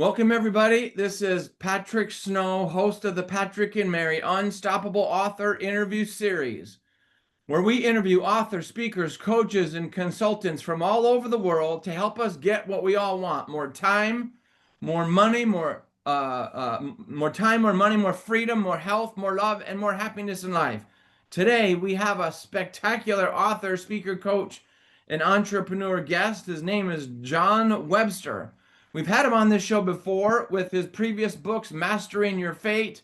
Welcome, everybody. This is Patrick Snow, host of the Patrick and Mary Unstoppable Author Interview Series, where we interview authors, speakers, coaches, and consultants from all over the world to help us get what we all want: more time, more money, more time, more money, more freedom, more health, more love, and more happiness in life. Today, we have a spectacular author, speaker, coach, and entrepreneur guest. His name is John Webster. We've had him on this show before with his previous books, Mastering Your Fate,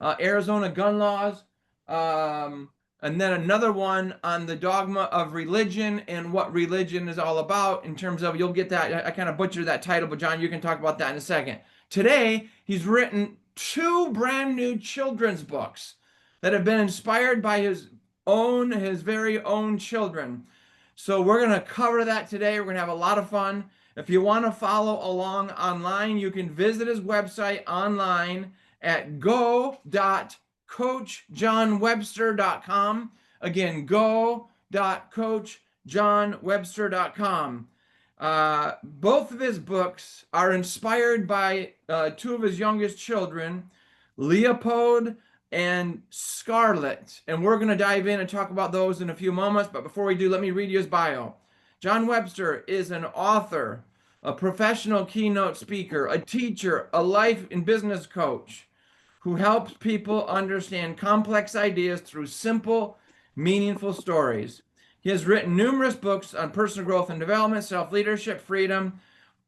Arizona Gun Laws, and then another one on the dogma of religion and what religion is all about in terms of, you'll get that. I kind of butchered that title, but John, you can talk about that in a second. Today, he's written two brand new children's books that have been inspired by his very own children. So we're going to cover that today. We're going to have a lot of fun. If you want to follow along online, you can visit his website online at go.coachjohnwebster.com. Again, go.coachjohnwebster.com. Both of his books are inspired by two of his youngest children, Leopold and Scarlett. And we're going to dive in and talk about those in a few moments. But before we do, let me read you his bio. John Webster is an author, a professional keynote speaker, a teacher, a life and business coach who helps people understand complex ideas through simple, meaningful stories. He has written numerous books on personal growth and development, self-leadership, freedom,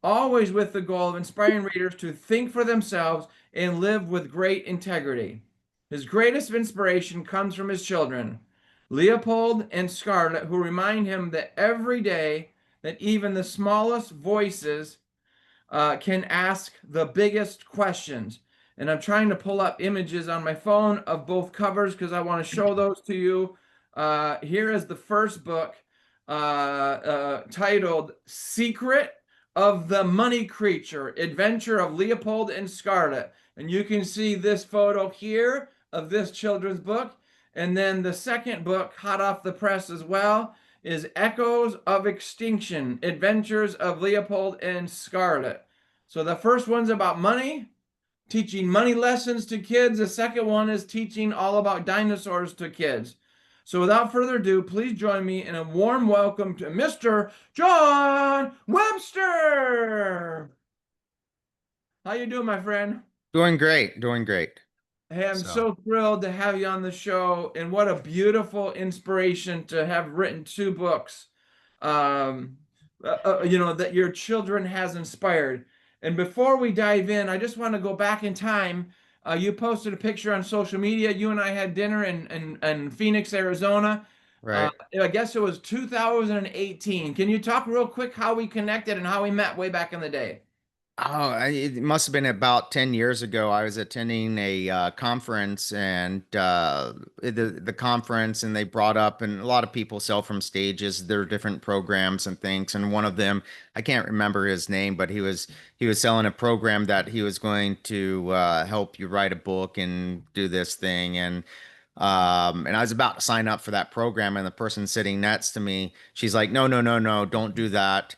always with the goal of inspiring readers to think for themselves and live with great integrity. His greatest inspiration comes from his children, Leopold and Scarlett, who remind him that every day that even the smallest voices can ask the biggest questions. And I'm trying to pull up images on my phone of both covers because I want to show those to you. Here is the first book titled Secret of the Money Creature, Adventure of Leopold and Scarlett. And you can see this photo here of this children's book. And then the second book, hot off the press as well, is Echoes of Extinction, Adventures of Leopold and Scarlett. So the first one's about money, teaching money lessons to kids. The second one is teaching all about dinosaurs to kids. So without further ado, please join me in a warm welcome to Mr. John Webster. How you doing, my friend? Doing great, doing great. Hey, I'm so thrilled to have you on the show, and what a beautiful inspiration to have written two books, that your children has inspired. And before we dive in, I just want to go back in time. You posted a picture on social media. You and I had dinner in Phoenix, Arizona. Right. I guess it was 2018. Can you talk real quick how we connected and how we met way back in the day? It must have been about 10 years ago. I was attending a conference and the conference, and they brought up, and a lot of people sell from stages, their different programs and things. And one of them, I can't remember his name, but he was selling a program that he was going to help you write a book and do this thing. And I was about to sign up for that program, and the person sitting next to me, she's like, no, no, no, no, don't do that.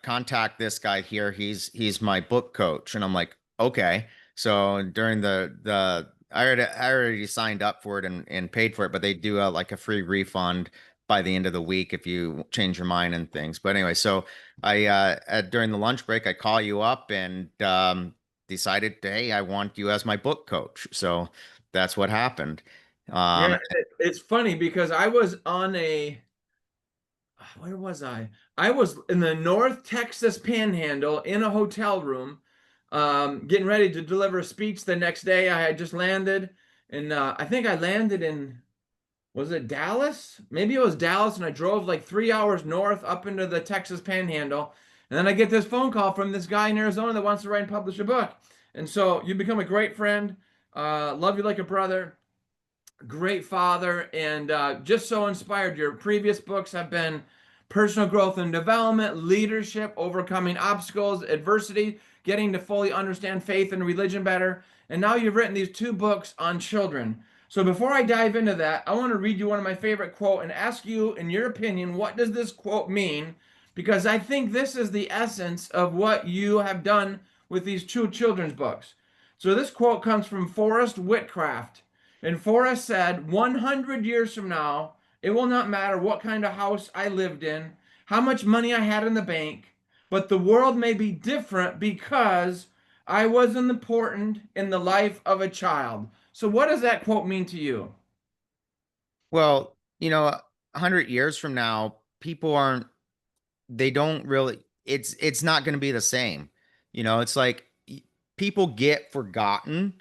Contact this guy here. He's my book coach. And I'm like, okay. So during I already signed up for it and paid for it, but they do like a free refund by the end of the week if you change your mind and things. But anyway, so during the lunch break, I call you up and decided, hey, I want you as my book coach. So that's what happened. Um, Yeah, it's funny because I was on where was I? I was in the North Texas Panhandle in a hotel room, getting ready to deliver a speech the next day. I had just landed, and I think I landed in, was it Dallas? Maybe it was Dallas, and I drove like 3 hours north up into the Texas Panhandle. And then I get this phone call from this guy in Arizona that wants to write and publish a book. And so you become a great friend, love you like a brother, great father, and just so inspired. Your previous books have been personal growth and development, leadership, overcoming obstacles, adversity, getting to fully understand faith and religion better. And now you've written these two books on children. So before I dive into that, I want to read you one of my favorite quotes and ask you, in your opinion, what does this quote mean? because I think this is the essence of what you have done with these two children's books. So this quote comes from Forrest Whitcraft. And Forrest said, 100 years from now, it will not matter what kind of house I lived in, how much money I had in the bank, but the world may be different because I was important in the life of a child. So, what does that quote mean to you? Well, 100 years from now, people aren't they don't really it's not going to be the same. It's like people get forgotten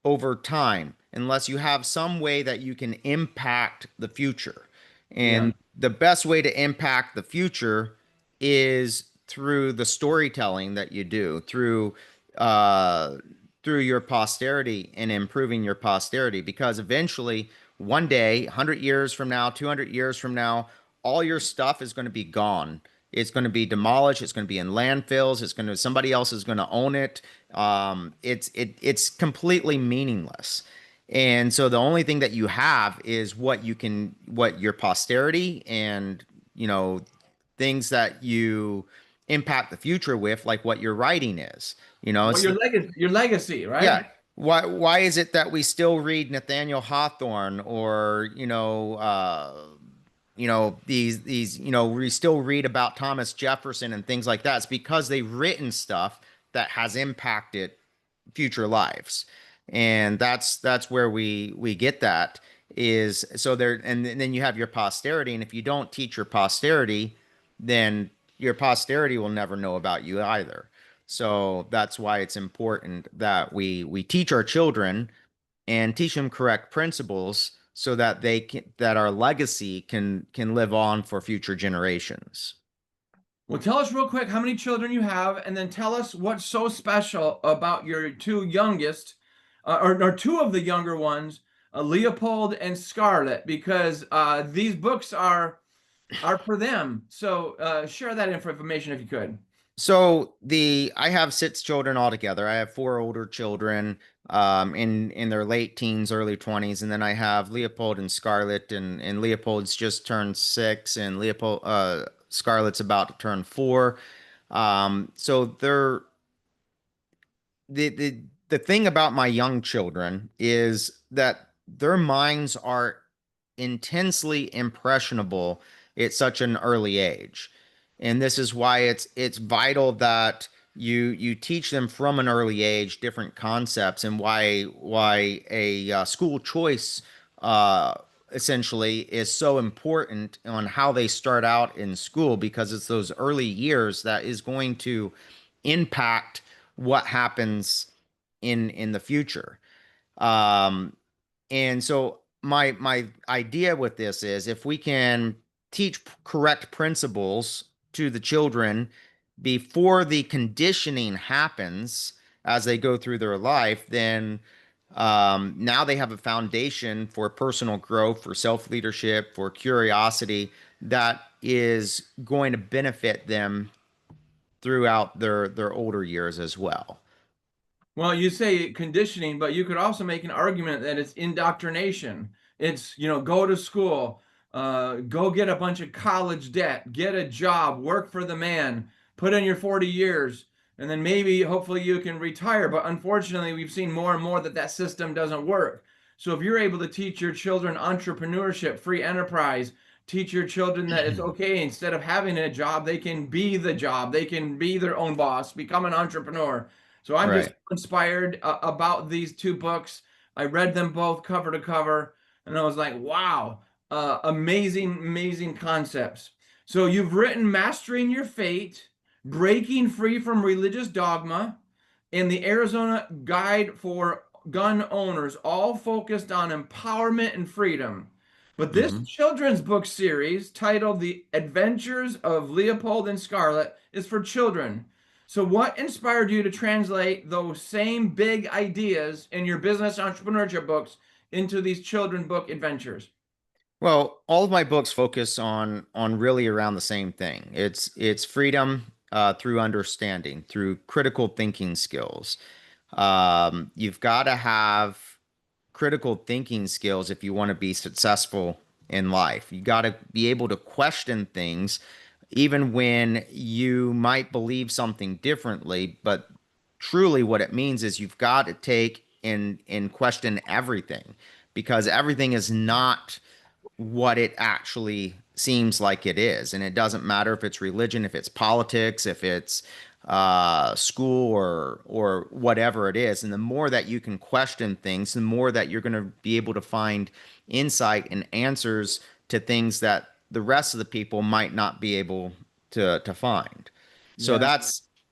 over time unless you have some way that you can impact the future. Yeah. And the best way to impact the future is through the storytelling that you do, uh through your posterity and improving your posterity, because eventually one day, 100 years from now, 200 years from now, all your stuff is going to be gone. It's going to be demolished. It's going to be in landfills. Somebody else is going to own it. It's completely meaningless. And so the only thing that you have is what your posterity and, you know, things that you impact the future with, like what your writing is. Well, It's your legacy, right? yeah. Why is it that we still read Nathaniel Hawthorne, or we still read about Thomas Jefferson and things like that? It's because they've written stuff that has impacted future lives. And that's where we get that, is so there. And then you have your posterity, and if you don't teach your posterity, then your posterity will never know about you either. So that's why it's important that we teach our children and teach them correct principles so that that our legacy can live on for future generations. Well, tell us real quick how many children you have, and then tell us what's so special about your two youngest, or two of the younger ones, Leopold and Scarlett, because these books are for them. So share that information if you could. So I have six children altogether. I have four older children in their late teens, early 20s, and then I have Leopold and Scarlett, and Leopold's just turned 6, and Leopold Scarlett's about to turn 4. So the thing about my young children is that their minds are intensely impressionable at such an early age. And this is why it's vital that you teach them from an early age different concepts, and why a school choice uh, essentially is so important on how they start out in school, because it's those early years that is going to impact what happens in the future. Um, and so my idea with this is, if we can teach correct principles to the children before the conditioning happens as they go through their life, then now they have a foundation for personal growth, for self-leadership, for curiosity, that is going to benefit them throughout their older years as well. Well, you say conditioning, but you could also make an argument that it's indoctrination. It's, go to school, go get a bunch of college debt, get a job, work for the man, put in your 40 years, and then maybe, hopefully, you can retire. But unfortunately, we've seen more and more that system doesn't work. So if you're able to teach your children entrepreneurship, free enterprise, teach your children that it's okay, instead of having a job, they can be the job, they can be their own boss, become an entrepreneur. So I'm just Right. inspired about these two books. I read them both cover to cover, and I was like, wow, amazing, amazing concepts. So you've written Mastering Your Fate, Breaking Free from Religious Dogma, and the Arizona Guide for Gun Owners, all focused on empowerment and freedom. But this Mhm. children's book series, titled The Adventures of Leopold and Scarlett, is for children. So, what inspired you to translate those same big ideas in your business entrepreneurship books into these children book adventures? Well, all of my books focus on really around the same thing. It's freedom through understanding, through critical thinking skills. You've got to have critical thinking skills if you want to be successful in life. You got to be able to question things even when you might believe something differently, but truly what it means is you've got to take and question everything, because everything is not what it actually seems like it is. And it doesn't matter if it's religion, if it's politics, if it's school or whatever it is. And the more that you can question things, the more that you're going to be able to find insight and answers to things that the rest of the people might not be able to find. So Yeah.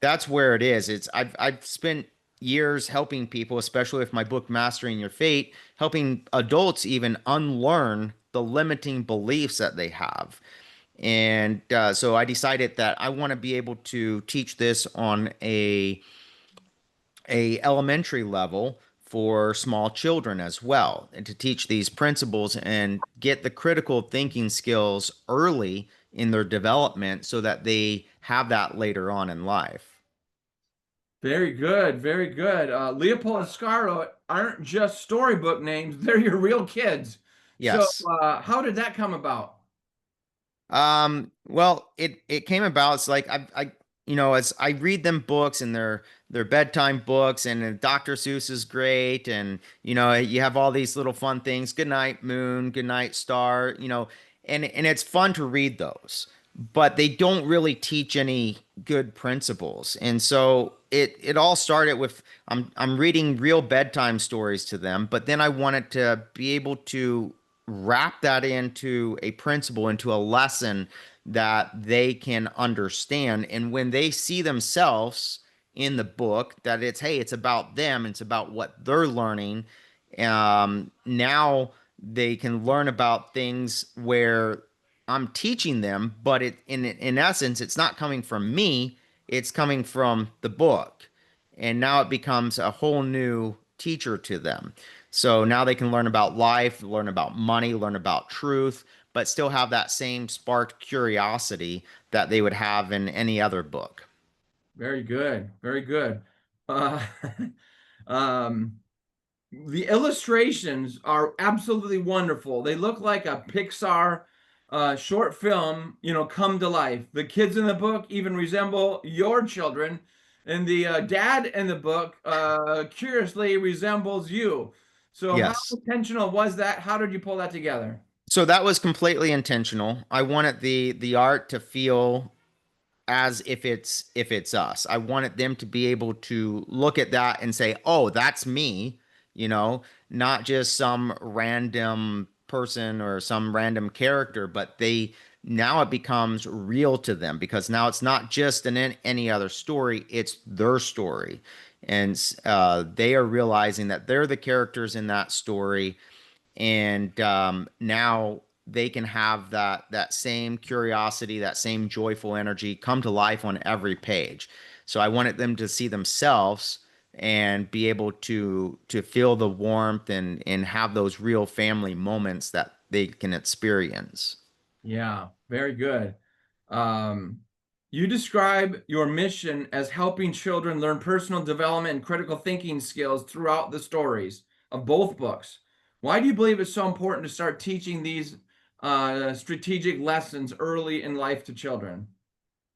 that's where it is. It's I've spent years helping people, especially with my book Mastering Your Fate, helping adults even unlearn the limiting beliefs that they have. And so I decided that I want to be able to teach this on a elementary level for small children as well, and to teach these principles and get the critical thinking skills early in their development so that they have that later on in life. Very good. Very good. Leopold and Scarlett aren't just storybook names, they're your real kids. So, Yes. how did that come about? Well, it came about. It's like as I read them books and they're bedtime books, and Dr. Seuss is great, and you have all these little fun things. Good night, moon. Good night, star. And it's fun to read those, but they don't really teach any good principles. And so it all started with I'm reading real bedtime stories to them, but then I wanted to be able to wrap that into a principle, into a lesson that they can understand. And when they see themselves in the book, that hey, it's about them, it's about what they're learning. Now they can learn about things where I'm teaching them, but in essence, it's not coming from me, it's coming from the book. And now it becomes a whole new teacher to them. So now they can learn about life, learn about money, learn about truth, but still have that same sparked curiosity that they would have in any other book. Very good. Very good. Uh, um, the illustrations are absolutely wonderful. They look like a Pixar short film, come to life. The kids in the book even resemble your children, and the dad in the book curiously resembles you. So, how Yes. intentional was that? How did you pull that together? So that was completely intentional. I wanted the art to feel as if it's us. I wanted them to be able to look at that and say, "Oh, that's me," not just some random person or some random character, but they now it becomes real to them, because now it's not just any other story, it's their story. And they are realizing that they're the characters in that story, and now they can have that same curiosity, that same joyful energy come to life on every page. So I wanted them to see themselves and be able to feel the warmth and have those real family moments that they can experience. Yeah, very good. Um, you describe your mission as helping children learn personal development and critical thinking skills throughout the stories of both books. Why do you believe it's so important to start teaching these strategic lessons early in life to children?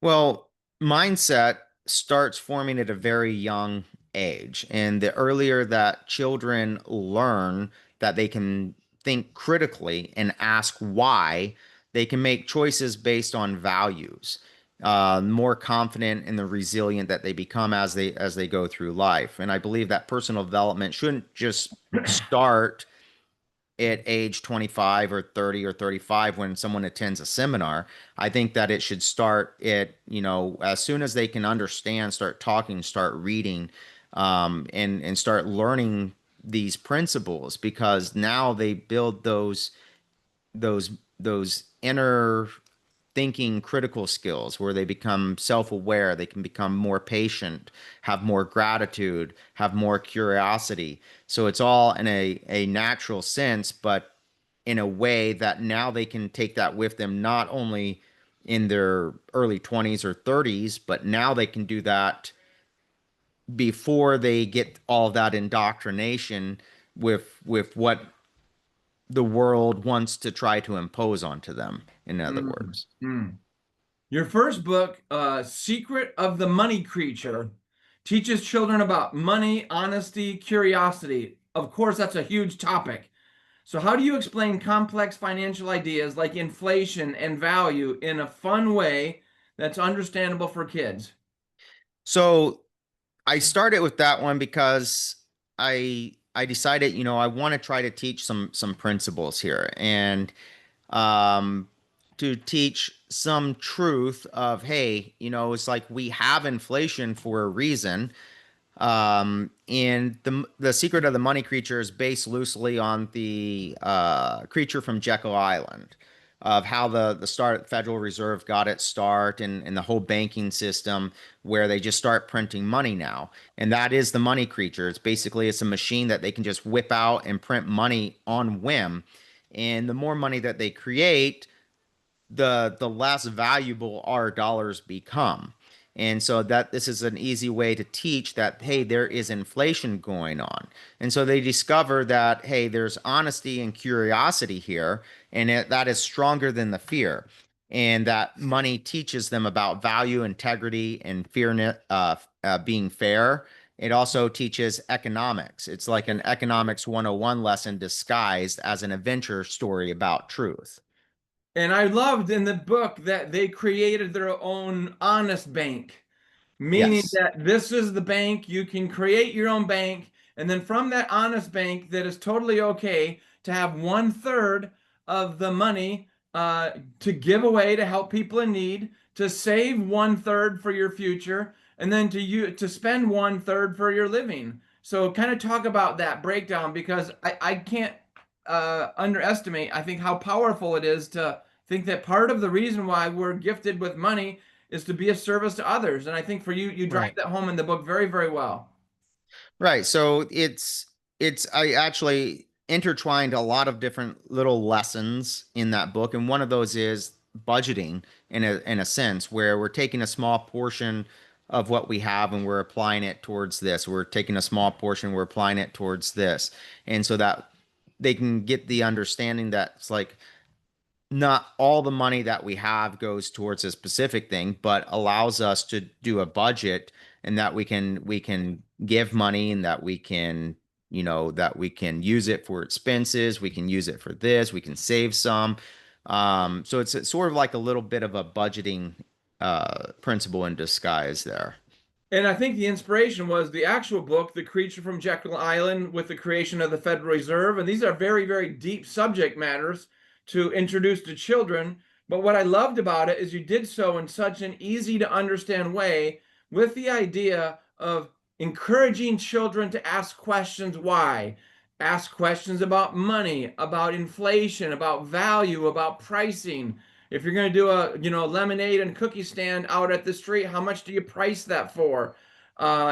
Well, mindset starts forming at a very young age. And the earlier that children learn that they can think critically and ask why, they can make choices based on values. More confident and the resilient that they become as they go through life. And I believe that personal development shouldn't just start at age 25 or 30 or 35 when someone attends a seminar. I think that it should start at, as soon as they can understand, start talking, start reading, and start learning these principles, because now they build those those inner thinking critical skills where they become self-aware, they can become more patient, have more gratitude, have more curiosity. So it's all in a natural sense, but in a way that now they can take that with them, not only in their early 20s or 30s, but now they can do that before they get all that indoctrination with what the world wants to try to impose onto them, in other Mm, words. mm. Your first book, Secret of the Money Creature, teaches children about money, honesty, curiosity. Of course, that's a huge topic. So, how do you explain complex financial ideas like inflation and value in a fun way that's understandable for kids? So I started with that one because I decided, I want to try to teach some principles here and um to teach some truth of, hey, it's like we have inflation for a reason. And the secret of the money creature is based loosely on the creature from Jekyll Island, of how the start Federal Reserve got its start, and the whole banking system where they just start printing money now. And that is the money creature. It's a machine that they can just whip out and print money on whim. And the more money that they create, the less valuable our dollars become. And so that this is an easy way to teach that, hey, there is inflation going on. And so they discover that, hey, there's honesty and curiosity here, and that is stronger than the fear. And that money teaches them about value, integrity, and being fair. It also teaches economics. It's like an economics 101 lesson disguised as an adventure story about truth. And I loved in the book that they created their own honest bank, meaning Yes. that this is the bank. You can create your own bank, and then from that honest bank, that is totally okay to have one third of the money to give away to help people in need, to save one third for your future, and then to spend one third for your living. So, kind of talk about that breakdown because I can't underestimate, I think, how powerful it is to think that part of the reason why we're gifted with money is to be of service to others. And I think for you, you drive Right. that home in the book very, very well. Right. So it's I actually intertwined a lot of different little lessons in that book, and one of those is budgeting in a sense where we're taking a small portion of what we have and we're applying it towards this. We're taking a small portion, we're applying it towards this. And so that they can get the understanding that it's like not all the money that we have goes towards a specific thing, but allows us to do a budget, and that we can give money, and that we can, that we can use it for expenses, we can use it for this, we can save some. So it's sort of like a little bit of a budgeting principle in disguise there. And I think the inspiration was the actual book, The Creature from Jekyll Island, with the creation of the Federal Reserve. And these are very, very deep subject matters to introduce to children. But what I loved about it is you did so in such an easy to understand way, with the idea of encouraging children to ask questions why. Ask questions about money, about inflation, about value, about pricing. If you're going to do a, lemonade and cookie stand out at the street, how much do you price that for?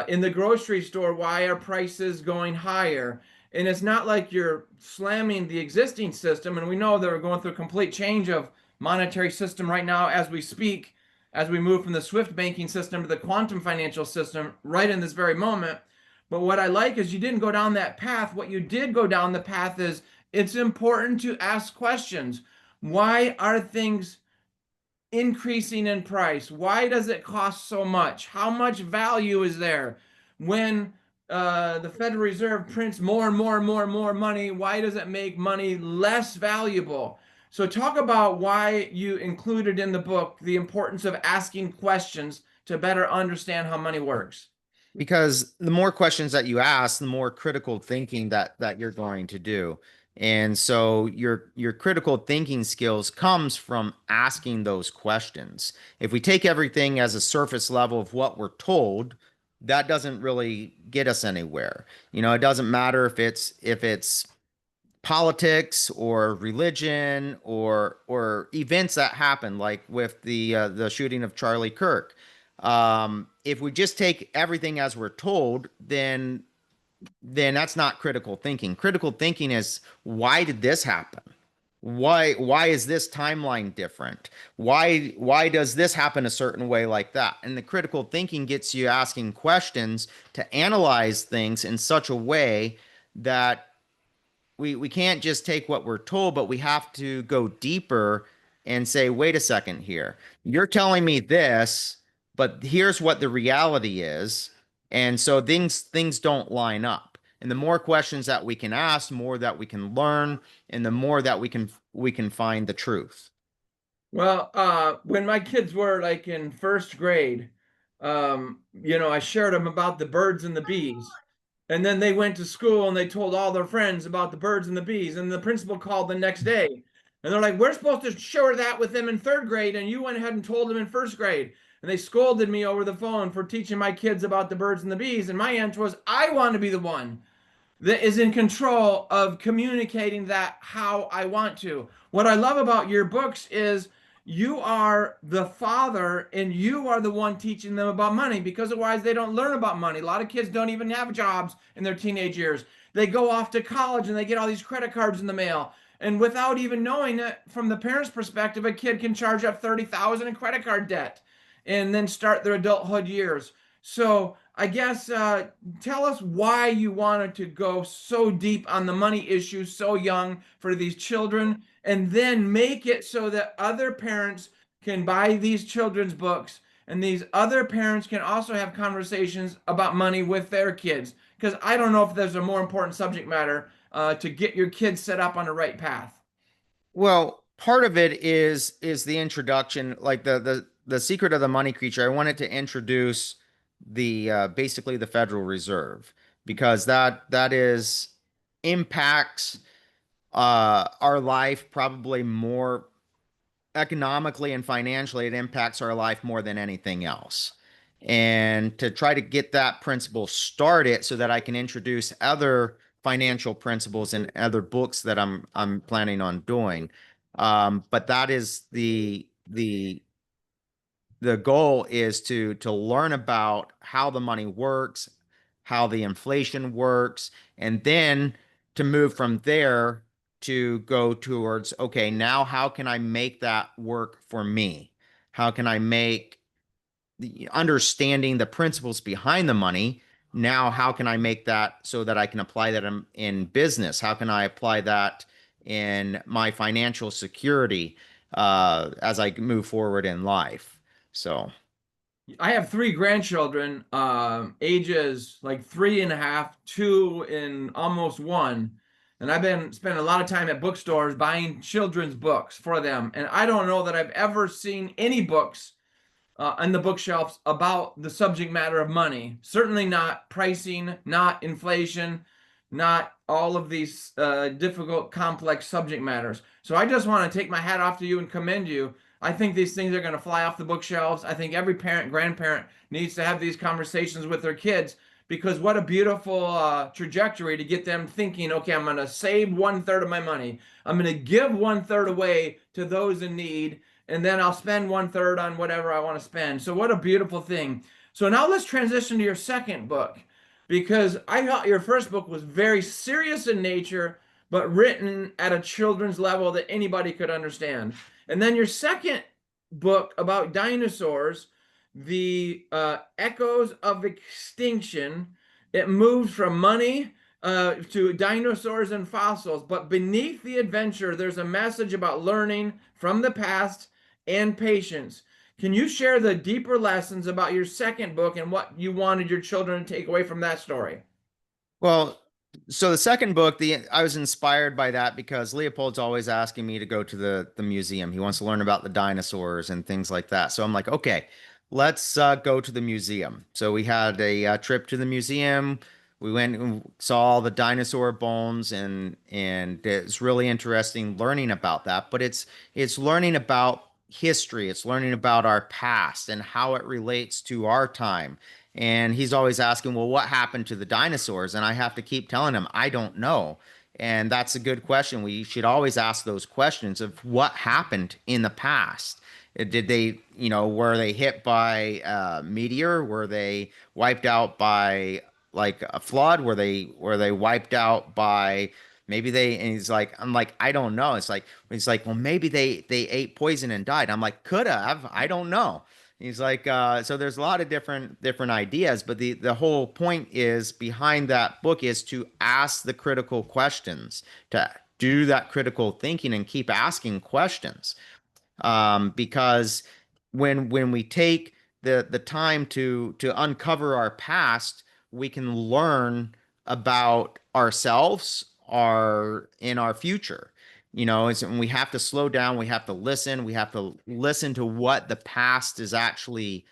In the grocery store, why are prices going higher? And it's not like you're slamming the existing system. And we know that we're going through a complete change of monetary system right now as we speak, as we move from the Swift banking system to the quantum financial system right in this very moment. But what I like is you didn't go down that path. What you did go down the path is it's important to ask questions. Why are things increasing in price? Why does it cost so much? How much value is there? When the Federal Reserve prints more and more and more and more money, why does it make money less valuable? So, talk about why you included in the book the importance of asking questions to better understand how money works. Because the more questions that you ask, the more critical thinking that you're going to do. And so your critical thinking skills comes from asking those questions. If we take everything as a surface level of what we're told, that doesn't really get us anywhere. It doesn't matter if it's politics or religion or events that happen, like with the shooting of Charlie Kirk. If we just take everything as we're told, then that's not critical thinking. Critical thinking is, why did this happen? Why is this timeline different? Why does this happen a certain way like that? And the critical thinking gets you asking questions to analyze things in such a way that we can't just take what we're told, but we have to go deeper and say, wait a second here. You're telling me this, but here's what the reality is. And so things don't line up. And the more questions that we can ask, the more that we can learn, and the more that we can find the truth. Well, when my kids were like in first grade, I shared them about the birds and the bees. And then they went to school and they told all their friends about the birds and the bees. And the principal called the next day. And they're like, we're supposed to share that with them in third grade. And you went ahead and told them in first grade. And they scolded me over the phone for teaching my kids about the birds and the bees. And my answer was, I want to be the one that is in control of communicating that how I want to. What I love about your books is you are the father and you are the one teaching them about money, because otherwise they don't learn about money. A lot of kids don't even have jobs in their teenage years. They go off to college and they get all these credit cards in the mail. And without even knowing it, from the parent's perspective, a kid can charge up 30,000 in credit card debt and then start their adulthood years. So I guess tell us why you wanted to go so deep on the money issue so young for these children, and then make it so that other parents can buy these children's books, and these other parents can also have conversations about money with their kids. Because I don't know if there's a more important subject matter to get your kids set up on the right path. Well, part of it is the introduction, like the secret of the money creature. I wanted to introduce the basically the Federal Reserve, because that is impacts our life probably more economically and financially. It impacts our life more than anything else. And to try to get that principle started so that I can introduce other financial principles in other books that I'm planning on doing. But that is the goal is to learn about how the money works, how the inflation works, and then to move from there to go towards, okay, now how can I make that work for me? How can I make the understanding the principles behind the money? Now, how can I make that so that I can apply that in business? How can I apply that in my financial security as I move forward in life? So, I have three grandchildren, ages like 3.5, 2, and almost 1. And I've been spending a lot of time at bookstores buying children's books for them. And I don't know that I've ever seen any books on the bookshelves about the subject matter of money. Certainly not pricing, not inflation, not all of these difficult, complex subject matters. So I just want to take my hat off to you and commend you. I think these things are going to fly off the bookshelves. I think every parent, grandparent needs to have these conversations with their kids, because what a beautiful trajectory to get them thinking, okay, I'm going to save 1/3 of my money. I'm going to give 1/3 away to those in need, and then I'll spend 1/3 on whatever I want to spend. So what a beautiful thing. So now let's transition to your second book, because I thought your first book was very serious in nature, but written at a children's level that anybody could understand. And then your second book about dinosaurs, The Echoes of Extinction, it moves from money to dinosaurs and fossils. But beneath the adventure, there's a message about learning from the past and patience. Can you share the deeper lessons about your second book and what you wanted your children to take away from that story? well, so the second book, I was inspired by that because Leopold's always asking me to go to the museum. He wants to learn about the dinosaurs and things like that. So I'm like, okay, let's go to the museum. So we had a trip to the museum. We went and saw all the dinosaur bones, and it's really interesting learning about that. But it's learning about history. It's learning about our past and how it relates to our time. And he's always asking, well, what happened to the dinosaurs? And I have to keep telling him, I don't know. And that's a good question. We should always ask those questions of what happened in the past. Did they, were they hit by a meteor? Were they wiped out by like a flood? Were they wiped out by maybe they, and he's like, I'm like, I don't know. It's like, well, maybe they ate poison and died. I'm like, could have, I don't know. He's like, so there's a lot of different ideas, but the whole point is behind that book is to ask the critical questions, to do that critical thinking and keep asking questions. because when we take the time to uncover our past, we can learn about ourselves, our in our future. And we have to slow down. We have to listen. We have to listen to what the past is actually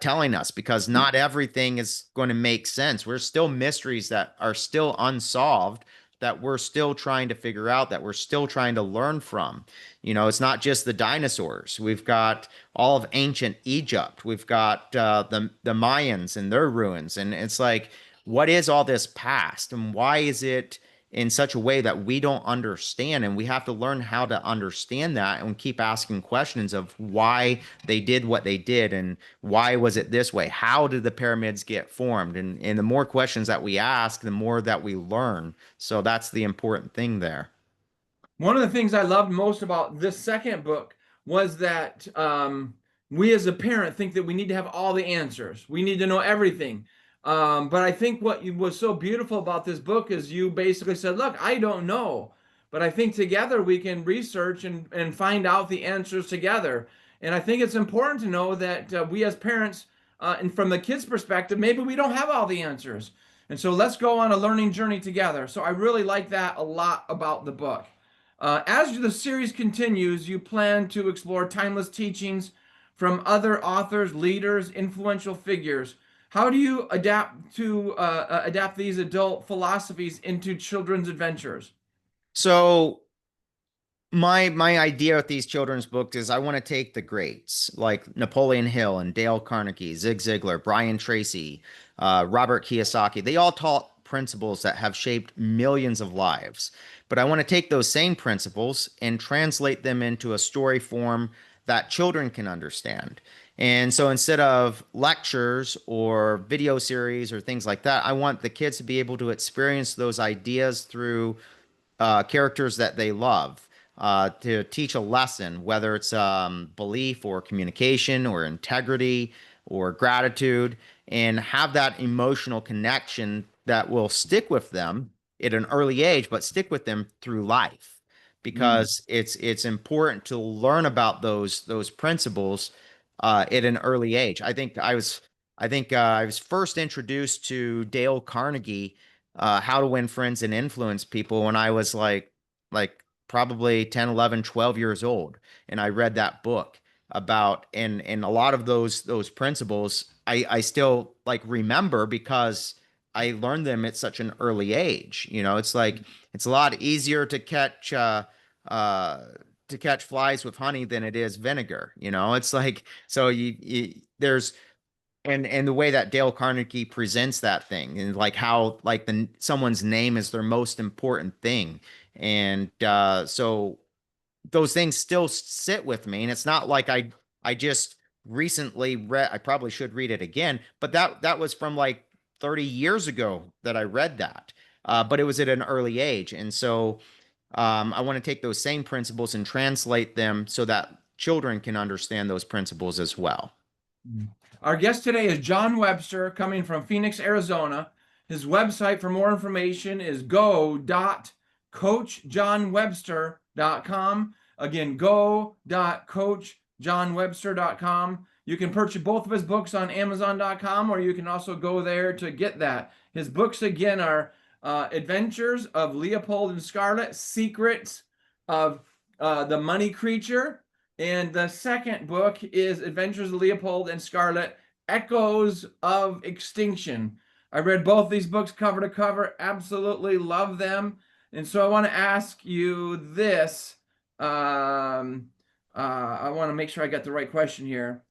telling us, because not everything is going to make sense. We're still mysteries that are still unsolved, that we're still trying to figure out, that we're still trying to learn from. It's not just the dinosaurs. We've got all of ancient Egypt. We've got the Mayans and their ruins, and it's like, what is all this past, and why is it in such a way that we don't understand? And we have to learn how to understand that and keep asking questions of why they did what they did, and why was it this way? How did the pyramids get formed? And the more questions that we ask, the more that we learn. So that's the important thing there. One of the things I loved most about this second book was that we as a parent think that we need to have all the answers. We need to know everything. But I think what was so beautiful about this book is you basically said, look, I don't know. But I think together we can research and find out the answers together. And I think it's important to know that we as parents, and from the kids' perspective, maybe we don't have all the answers. And so let's go on a learning journey together. So I really like that a lot about the book. As the series continues, you plan to explore timeless teachings from other authors, leaders, influential figures. How do you adapt these adult philosophies into children's adventures? So my idea with these children's books is I want to take the greats like Napoleon Hill and Dale Carnegie, Zig Ziglar, Brian Tracy, Robert Kiyosaki. They all taught principles that have shaped millions of lives. But I want to take those same principles and translate them into a story form that children can understand. And so instead of lectures or video series or things like that, I want the kids to be able to experience those ideas through characters that they love, to teach a lesson, whether it's belief or communication or integrity or gratitude, and have that emotional connection that will stick with them at an early age, but stick with them through life. Mm. Because it's important to learn about those principles at an early age. I think I was first introduced to Dale Carnegie, How to Win Friends and Influence People, when I was like probably 10, 11, 12 years old. And I read that book about, and a lot of those principles I still like remember, because I learned them at such an early age. It's like it's a lot easier uh to catch flies with honey than it is vinegar. It's like, so you there's and the way that Dale Carnegie presents that thing, and like how like the someone's name is their most important thing. And so those things still sit with me, and it's not like I just recently read. I probably should read it again, but that was from like 30 years ago that I read that. But it was at an early age, and so I want to take those same principles and translate them so that children can understand those principles as well. Our guest today is John Webster, coming from Phoenix, Arizona. His website for more information is go.coachjohnwebster.com. Again, go.coachjohnwebster.com. You can purchase both of his books on Amazon.com, or you can also go there to get that. His books, again, are Adventures of Leopold and Scarlett, Secrets of the Money Creature, and the second book is Adventures of Leopold and Scarlett, Echoes of Extinction. I read both these books cover to cover, absolutely love them. And so I want to ask you this. I want to make sure I got the right question here.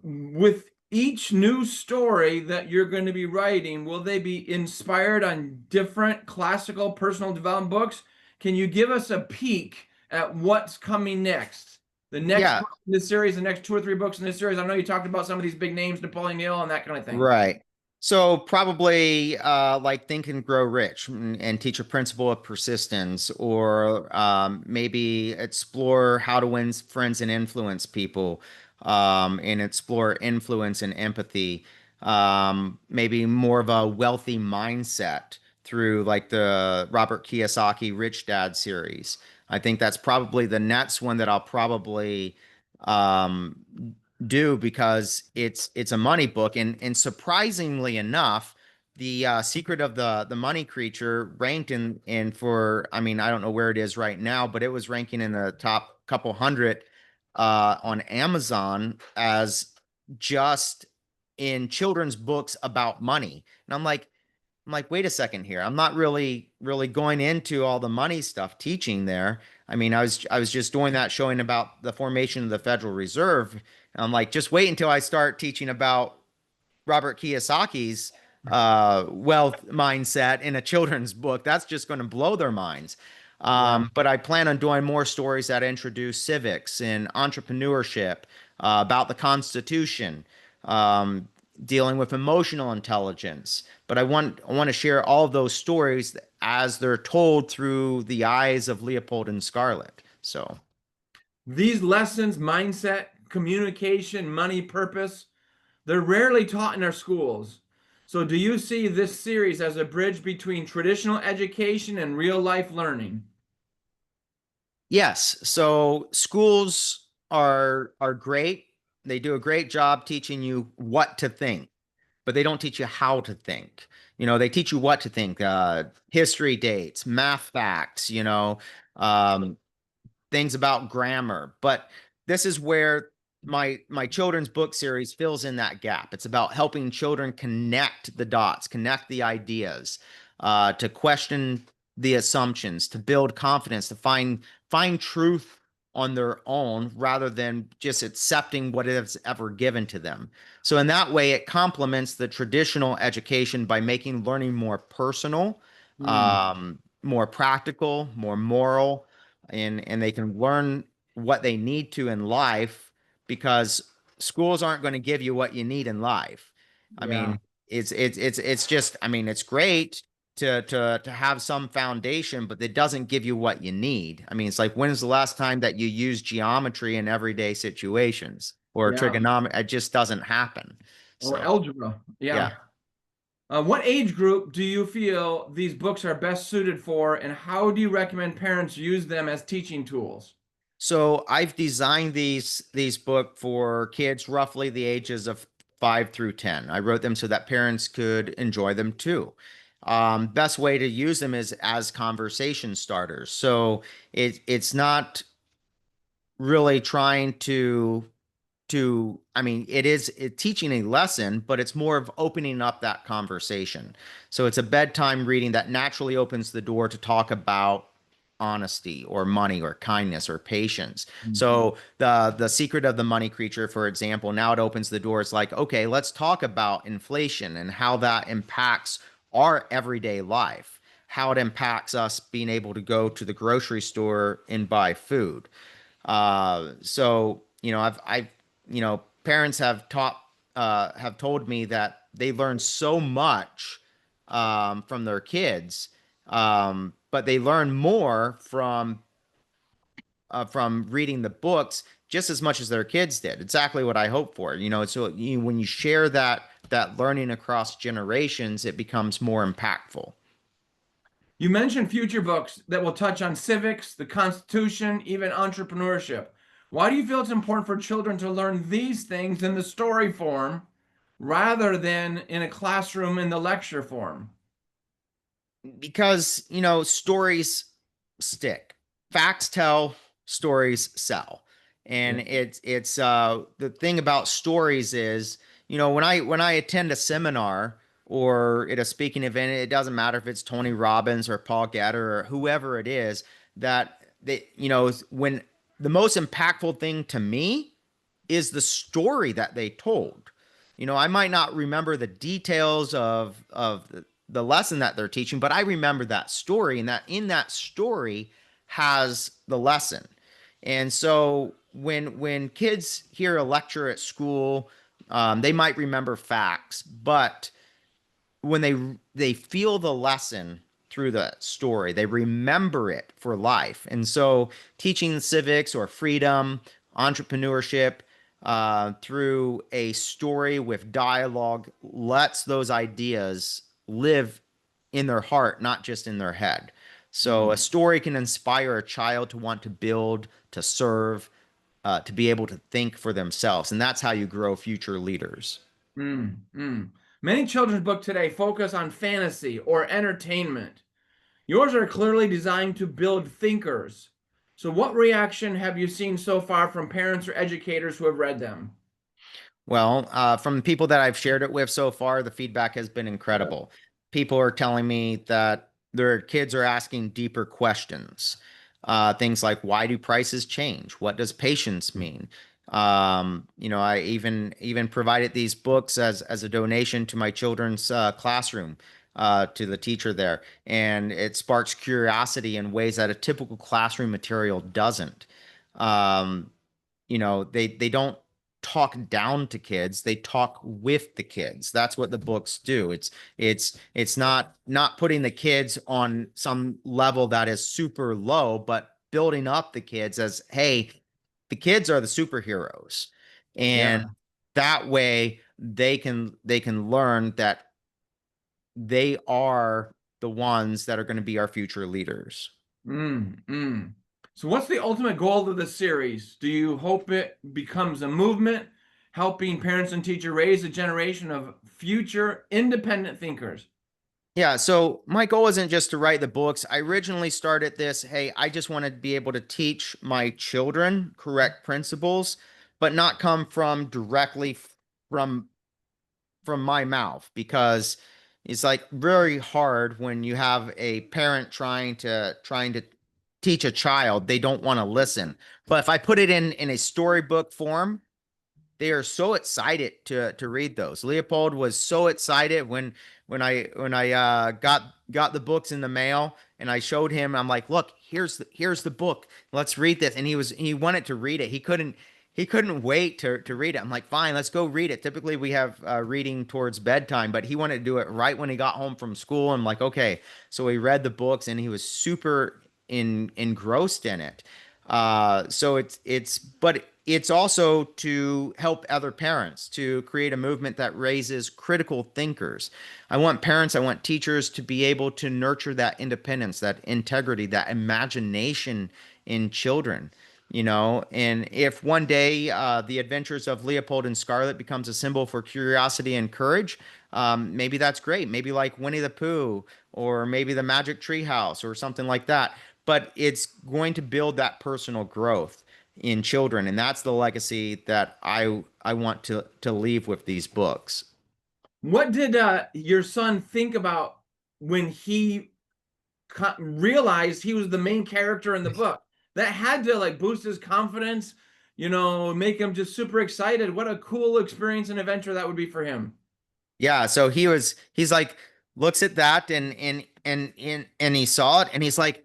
With each new story that you're going to be writing, will they be inspired on different classical personal development books? Can you give us a peek at what's coming next? The next Yeah, book in this series, the next two or three books in this series. I know you talked about some of these big names, Napoleon Hill and that kind of thing. right. So probably like Think and Grow Rich, and teach a principle of persistence, or maybe explore how to win friends and influence people, and explore influence and empathy. Maybe more of a wealthy mindset through like the Robert Kiyosaki Rich Dad series. I think that's probably the next one that I'll probably um, do because it's a money book, and surprisingly enough, the Secret of the Money Creature ranked in for, I mean, I don't know where it is right now, but it was ranking in the top couple hundred on Amazon as just in children's books about money. And I'm like, wait a second here. I'm not really going into all the money stuff teaching there. I mean, I was just doing that showing about the formation of the Federal Reserve. And I'm like, just wait until I start teaching about Robert Kiyosaki's wealth mindset in a children's book. That's just going to blow their minds. Yeah. But I plan on doing more stories that introduce civics and entrepreneurship, about the Constitution, um, dealing with emotional intelligence. But I want to share all of those stories as they're told through the eyes of Leopold and Scarlett. So. These lessons, mindset, communication, money, purpose, they're rarely taught in our schools. So, do you see this series as a bridge between traditional education and real life learning? Yes. So schools are great. They do a great job teaching you what to think, but they don't teach you how to think. They teach you what to think, history dates, math facts, um, things about grammar. But this is where my children's book series fills in that gap. It's about helping children connect the dots, connect the ideas, to question the assumptions, to build confidence, to find truth on their own rather than just accepting what is ever given to them. So in that way, it complements the traditional education by making learning more personal, Hmm. more practical, more moral, and they can learn what they need to in life because schools aren't going to give you what you need in life. I Yeah. mean, it's just, I mean, it's great to have some foundation, but it doesn't give you what you need. I mean, it's like, when's the last time that you use geometry in everyday situations or Yeah. trigonometry? It just doesn't happen. Or So, algebra. yeah. Yeah. What age group do you feel these books are best suited for, and how do you recommend parents use them as teaching tools? So I've designed these book for kids roughly the ages of 5 through 10. I wrote them so that parents could enjoy them too. Best way to use them is as conversation starters. So it's not really trying to I mean, teaching a lesson, but it's more of opening up that conversation. So it's a bedtime reading that naturally opens the door to talk about honesty or money or kindness or patience. Mhm. So the Secret of the Money Creature, for example, now it opens the door. It's like, okay, let's talk about inflation and how that impacts our everyday life, how it impacts us being able to go to the grocery store and buy food. So parents have told me that they learn so much from their kids, but they learn more from reading the books just as much as their kids did. Exactly what I hope for. So when you share that learning across generations, it becomes more impactful. You mentioned future books that will touch on civics, the Constitution, even entrepreneurship. Why do you feel it's important for children to learn these things in the story form rather than in a classroom in the lecture form? Because stories stick, facts tell, stories sell. Yeah. And it's the thing about stories is, when I attend a seminar or at a speaking event, it doesn't matter if it's Tony Robbins or Paul Getter or whoever it is, that they when the most impactful thing to me is the story that they told. I might not remember the details of the lesson that they're teaching, but I remember that story, and that in that story has the lesson. And so when kids hear a lecture at school, they might remember facts, but when they feel the lesson through the story, they remember it for life. And so teaching civics or freedom, entrepreneurship, through a story with dialogue lets those ideas live in their heart, not just in their head. So a Mm, story can inspire a child to want to build, to serve, to be able to think for themselves. And that's how you grow future leaders. mm. Many children's books today focus on fantasy or entertainment. Yours are clearly designed to build thinkers. So, what reaction have you seen so far from parents or educators who have read them? Well, from the people that I've shared it with so far, the feedback has been incredible. People are telling me that their kids are asking deeper questions. Things like, why do prices change? What does patience mean? I even provided these books as a donation to my children's classroom, to the teacher there, and it sparks curiosity in ways that a typical classroom material doesn't. Um, they don't talk down to kids, they talk with the kids. That's what the books do. It's not putting the kids on some level that is super low, but building up the kids as, hey, the kids are the superheroes, and Yeah. that way they can learn that they are the ones that are going to be our future leaders. Mm. So, what's the ultimate goal of the series? Do you hope it becomes a movement, helping parents and teachers raise a generation of future independent thinkers? Yeah, so my goal isn't just to write the books. I originally started this, hey, I just want to be able to teach my children correct principles, but not come from directly from from my mouth, because it's like very hard when you have a parent trying to teach a child, they don't want to listen. But if I put it in a storybook form, they are so excited to read those. Leopold was so excited when I got the books in the mail and I showed him. I'm like, look, here's the book. Let's read this. And he wanted to read it. He couldn't wait to read it. I'm like, fine, let's go read it. Typically we have reading towards bedtime, but he wanted to do it right when he got home from school. I'm like, okay. So he read the books and he was super engrossed in it. But it's also to help other parents to create a movement that raises critical thinkers. I want parents, I want teachers to be able to nurture that independence, that integrity, that imagination in children. And if one day the adventures of Leopold and Scarlett becomes a symbol for curiosity and courage, maybe that's great. Maybe like Winnie the Pooh, or maybe the Magic Tree House, or something like that. But it's going to build that personal growth in children, and that's the legacy that I want to leave with these books. What did your son think about when he realized he was the main character in the book? That had to like boost his confidence, make him just super excited. What a cool experience and adventure that would be for him. Yeah, so he's like, looks at that, and he saw it, and he's like,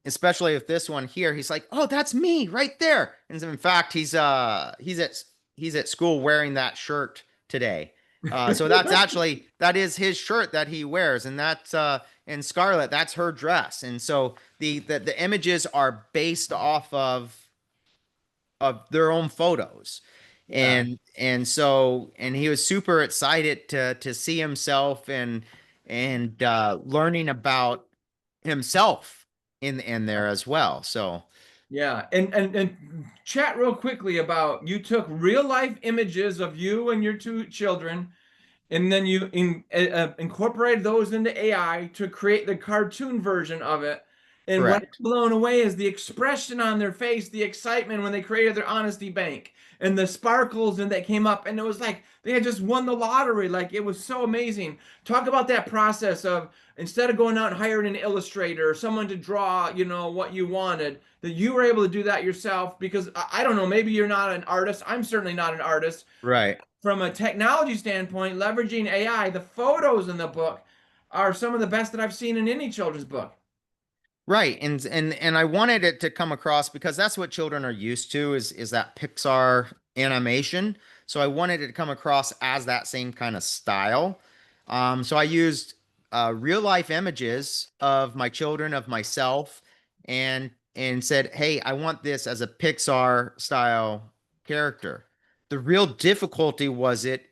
especially with this one here, he's like, oh, that's me right there. And in fact, he's at school wearing that shirt today. So that is his shirt that he wears, and that's and Scarlett, that's her dress. And so the images are based off of their own photos. Yeah. And he was super excited to see himself, and learning about himself in there as well. So Yeah. And chat real quickly about you took real life images of you and your two children, and then you incorporated those into AI to create the cartoon version of it. And what I'm correct. blown away is the expression on their face, the excitement when they created their honesty bank, and the sparkles and that came up, and it was like they had just won the lottery. Like it was so amazing. Talk about that process of instead of going out and hiring an illustrator or someone to draw, what you wanted, that you were able to do that yourself. Because I don't know, maybe you're not an artist. I'm certainly not an artist. Right. From a technology standpoint, leveraging AI, the photos in the book are some of the best that I've seen in any children's book. Right. And I wanted it to come across because that's what children are used to, is that Pixar animation. So I wanted it to come across as that same kind of style. So I used real life images of my children, of myself, and said, "Hey, I want this as a Pixar style character." The real difficulty was it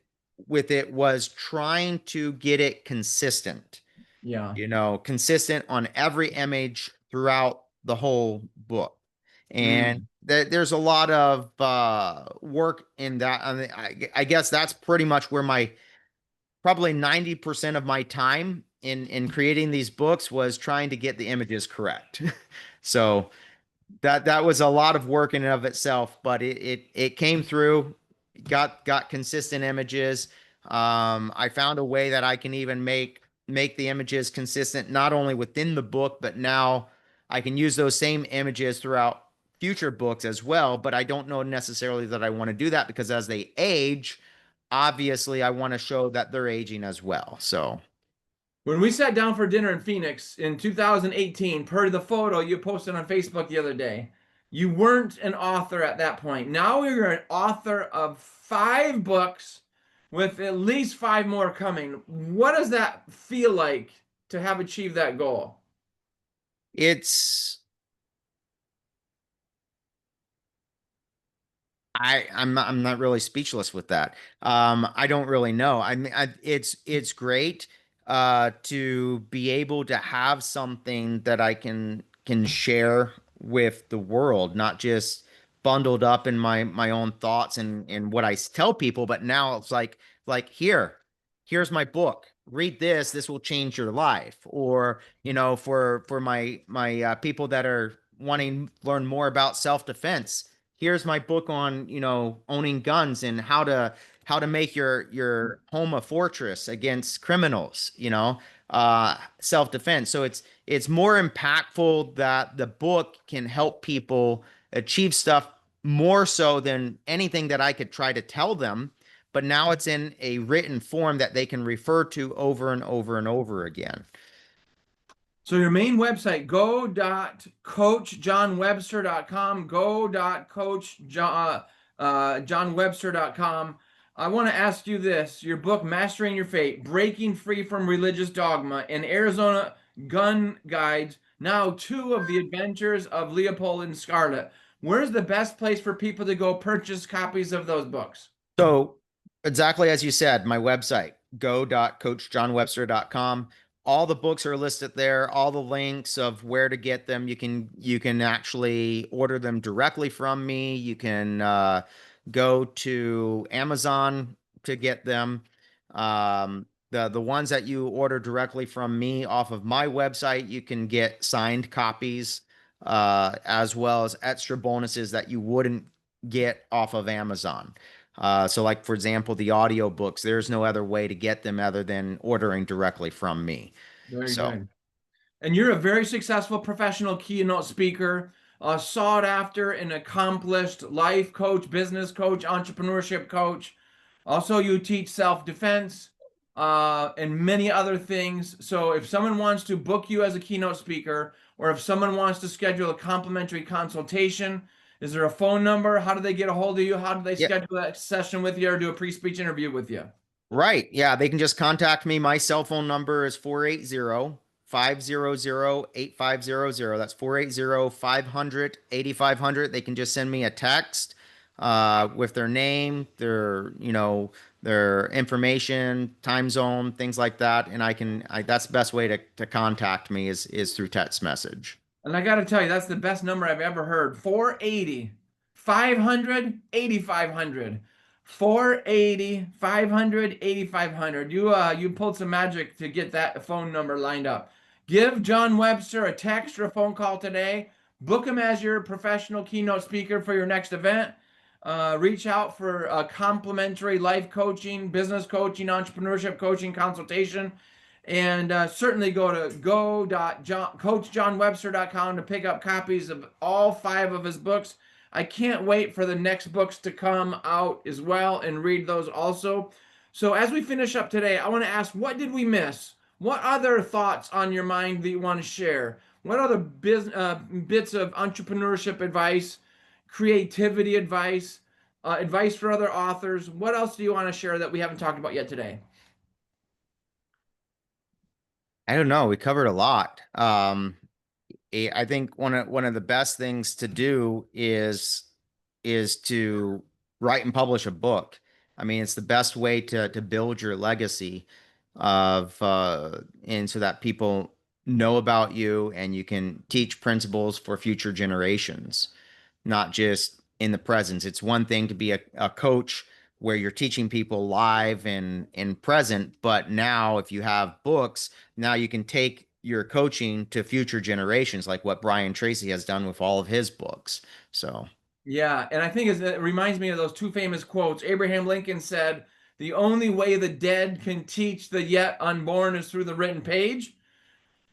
with it was trying to get it consistent. Yeah. Consistent on every image throughout the whole book. And Mm. there's a lot of work in that. I mean, I guess that's pretty much where my probably 90% of my time in creating these books was trying to get the images correct. So that was a lot of work in and of itself, but it came through, got consistent images. I found a way that I can even make the images consistent not only within the book, but now I can use those same images throughout future books as well. But I don't know necessarily that I want to do that, because as they age, obviously I want to show that they're aging as well. So When we sat down for dinner in Phoenix in 2018, per the photo you posted on Facebook the other day, you weren't an author at that point. Now you're an author of 5 books with at least 5 more coming. What does that feel like to have achieved that goal? it's I'm not really speechless with that. I don't really know. I mean, it's great to be able to have something that I can share with the world, not just bundled up in my own thoughts and what I tell people, but now it's like here's my book. Read this. This will change your life. Or for my people that are wanting to learn more about self-defense, here's my book on owning guns and how to make your home a fortress against criminals, self-defense. So it's more impactful that the book can help people achieve stuff more so than anything that I could try to tell them, but now it's in a written form that they can refer to over and over and over again. So your main website, go.coachjohnwebster.com, go.coachjohnwebster.com. I want to ask you this. Your book, Mastering Your Fate, Breaking Free from Religious Dogma, and Arizona Gun Guides, now 2 of the adventures of Leopold and Scarlett. Where's the best place for people to go purchase copies of those books? So exactly as you said, my website, go.coachjohnwebster.com. All the books are listed there, all the links of where to get them. You can actually order them directly from me. You can go to Amazon to get them. The ones that you order directly from me off of my website, you can get signed copies, as well as extra bonuses that you wouldn't get off of Amazon. So like, for example, the audio books, there's no other way to get them other than ordering directly from me. Very So good. And you're a very successful professional keynote speaker, sought after and accomplished life coach, business coach, entrepreneurship coach. Also, you teach self-defense and many other things. So if someone wants to book you as a keynote speaker, or if someone wants to schedule a complimentary consultation, is there a phone number? How do they get a hold of you? How do they yeah, schedule that session with you or do a pre-speech interview with you? right. Yeah, they can just contact me. My cell phone number is 480-500-8500. That's 480-500-8500. They can just send me a text with their name, their information, time zone, things like that. And that's the best way to contact me is through text message. And I got to tell you, that's the best number I've ever heard. 480 500 8500. 480 500 8500. You pulled some magic to get that phone number lined up. Give John Webster a text or a phone call today. Book him as your professional keynote speaker for your next event. Reach out for a complimentary life coaching, business coaching, entrepreneurship coaching consultation. And certainly go to go.coachjohnwebster.com to pick up copies of all 5 of his books. I can't wait for the next books to come out as well and read those also. So as we finish up today, I want to ask, what did we miss? What other thoughts on your mind that you want to share? What other bits of entrepreneurship advice, creativity advice, advice for other authors? What else do you want to share that we haven't talked about yet today? I don't know. We covered a lot. I think one of the best things to do is to write and publish a book. I mean, it's the best way to build your legacy. and so that people know about you and you can teach principles for future generations, not just in the present. It's one thing to be a coach where you're teaching people live and in present, but now if you have books, now you can take your coaching to future generations, like what Brian Tracy has done with all of his books. So Yeah, and I think it reminds me of those two famous quotes. Abraham Lincoln said, "The only way the dead can teach the yet unborn is through the written page."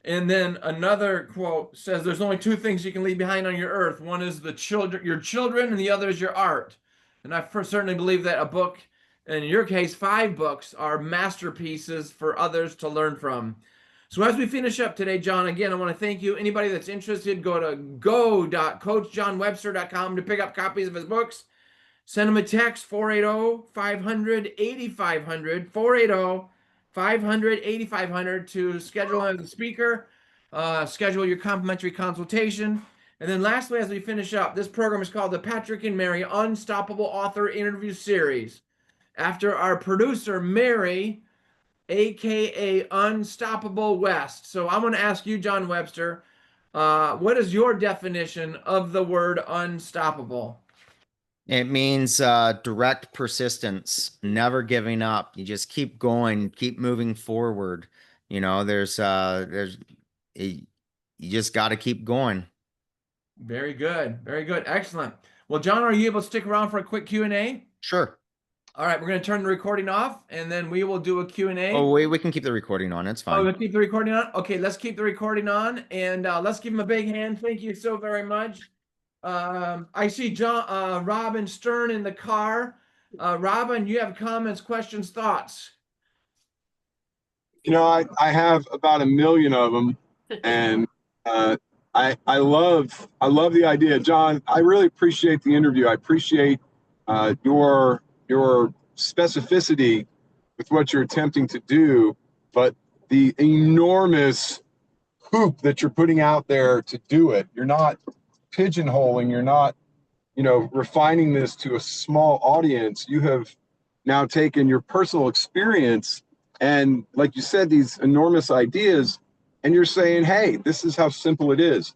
And then another quote says, "There's only two things you can leave behind on your earth. One is the children, your children, and the other is your art." And I certainly believe that a book, in your case, 5 books, are masterpieces for others to learn from. So as we finish up today, John, again, I want to thank you. Anybody that's interested, go to go.coachjohnwebster.com to pick up copies of his books. Send them a text, 480-500-8500, 480-500-8500 to schedule as a speaker, schedule your complimentary consultation. And then lastly, as we finish up, this program is called the Patrick and Mary Unstoppable Author Interview Series. After our producer, Mary, aka Unstoppable West. So I'm going to ask you, John Webster, what is your definition of the word unstoppable? it means direct persistence, never giving up. You just keep going, keep moving forward. You know, you just got to keep going. Very good. Very good. Excellent. Well, John, are you able to stick around for a quick Q&A? Sure. All right, we're going to turn the recording off, and then we will do a Q&A. Oh, we can keep the recording on. It's Oh, fine. we'll keep the recording on? Okay, let's keep the recording on, and let's give him a big hand. Thank you so very much. I see John, Robin Stern in the car. Robin, you have comments, questions, thoughts? You know, I have about 1 million of them, and I love the idea, John. I really appreciate the interview. I appreciate your specificity with what you're attempting to do, but the enormous hoop that you're putting out there to do it. You're not pigeonholing. You're not, refining this to a small audience. You have now taken your personal experience and, like you said, these enormous ideas, and you're saying, hey, this is how simple it is.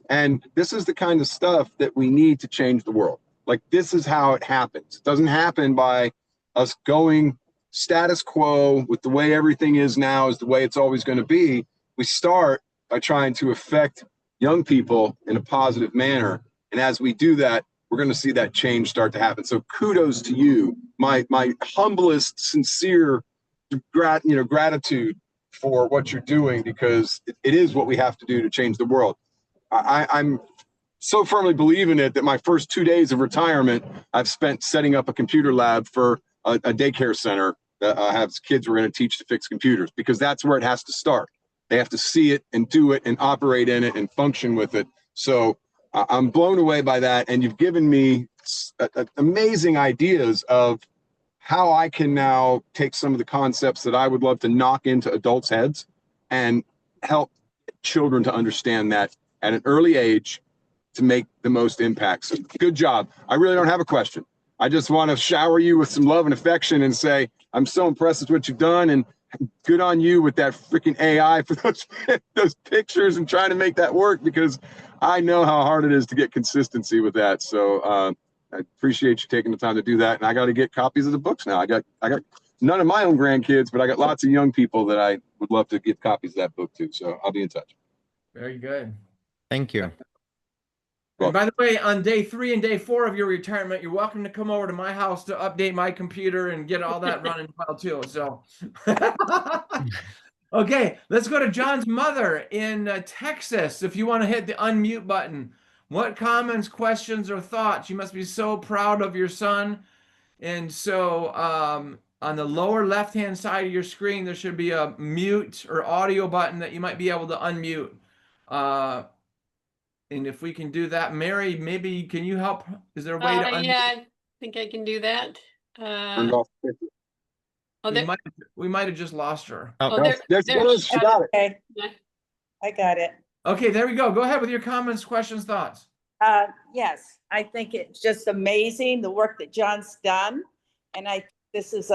And this is the kind of stuff that we need to change the world. Like, this is how it happens. It doesn't happen by us going status quo with the way everything is now is the way it's always going to be. We start by trying to affect young people in a positive manner. And as we do that, we're going to see that change start to happen. So kudos to you. My humblest, sincere gratitude for what you're doing, because it is what we have to do to change the world. I'm so firmly believe in it that my first 2 days of retirement, I've spent setting up a computer lab for a daycare center that has kids we're going to teach to fix computers, because that's where it has to start. They have to see it and do it and operate in it and function with it. So I'm blown away by that. And you've given me amazing ideas of how I can now take some of the concepts that I would love to knock into adults' heads and help children to understand that at an early age to make the most impact. So good job. I really don't have a question. I just want to shower you with some love and affection and say, I'm so impressed with what you've done, and good on you with that freaking AI for those pictures and trying to make that work, because I know how hard it is to get consistency with that. So I appreciate you taking the time to do that. And I got to get copies of the books now. I got none of my own grandkids, but I got lots of young people that I would love to give copies of that book to. So I'll be in touch. Very good. Thank you. And by the way, on day 3 and day 4 of your retirement, you're welcome to come over to my house to update my computer and get all that running well too. So, okay, let's go to John's mother in Texas. If you want to hit the unmute button, what comments, questions, or thoughts? You must be so proud of your son. And so, on the lower left-hand side of your screen, there should be a mute or audio button that you might be able to unmute. And if we can do that, Mary, maybe can you help? Is there a way to? Yeah, I think I can do that. We might have just lost her. She got it. Okay, I got it. Okay, there we go. Go ahead with your comments, questions, thoughts. Yes, I think it's just amazing the work that John's done. And this is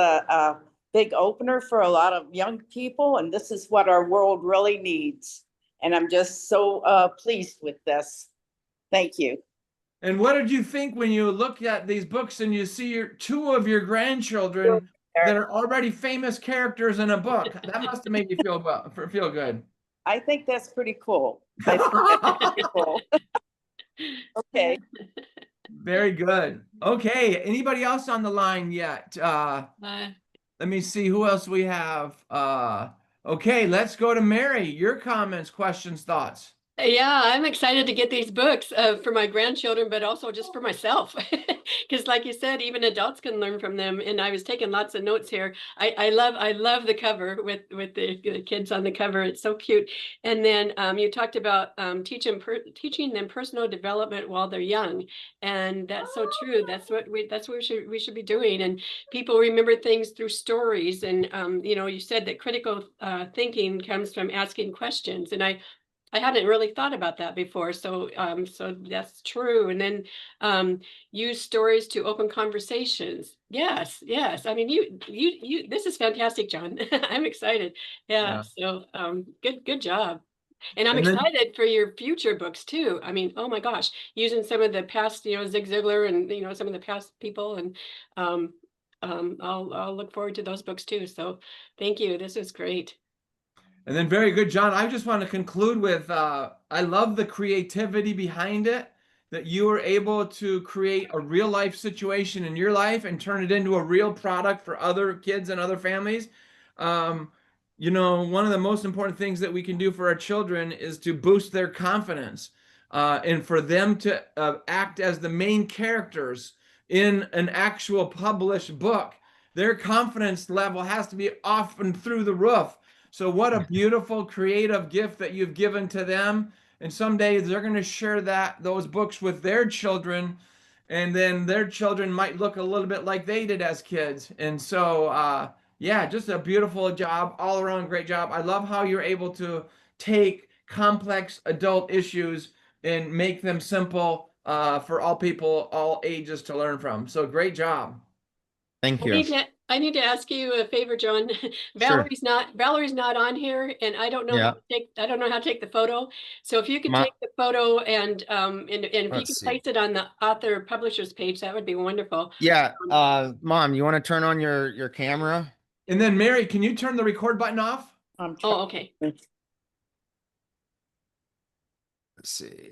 big opener for a lot of young people, and this is what our world really needs. And I'm just so pleased with this. Thank you. And what did you think when you look at these books and you see two of your grandchildren that are already famous characters in a book? That must have made you feel good. I think that's pretty cool. I think that's pretty cool. Okay. Very good. Okay, anybody else on the line yet? Let me see who else we have. Okay, let's go to Mary. Your comments, questions, thoughts. Yeah, I'm excited to get these books for my grandchildren, but also just for myself. Because like you said, even adults can learn from them. And I was taking lots of notes here. I love the cover with the kids on the cover. It's so cute. And then you talked about teaching them personal development while they're young. And that's so true. That's what we should be doing. And people remember things through stories. And you know, you said that critical thinking comes from asking questions. And I hadn't really thought about that before. So so that's true. And then use stories to open conversations. Yes, yes. I mean, you this is fantastic, John. I'm excited. Yeah. So good job. And I'm excited for your future books too. I mean, oh my gosh, using some of the past, you know, Zig Ziglar and you know some of the past people, and I'll look forward to those books too. So thank you. This is great. And then very good, John. I just want to conclude with, I love the creativity behind it, that you were able to create a real life situation in your life and turn it into a real product for other kids and other families. You know, one of the most important things that we can do for our children is to boost their confidence and for them to act as the main characters in an actual published book. Their confidence level has to be off and through the roof. So what a beautiful creative gift that you've given to them. And someday they're going to share those books with their children, and then their children might look a little bit like they did as kids. And so, yeah, just a beautiful job, all around great job. I love how you're able to take complex adult issues and make them simple for all people, all ages to learn from. So great job. Thank you. I need to ask you a favor, John. Sure. Valerie's not on here, and I don't know Yeah. I don't know how to take the photo. So if you could My- take the photo and if you Let's could see. place it on the author publishers page, that would be wonderful. Yeah. Mom, you want to turn on your camera? And then Mary, can you turn the record button off? Oh, okay. Let's see.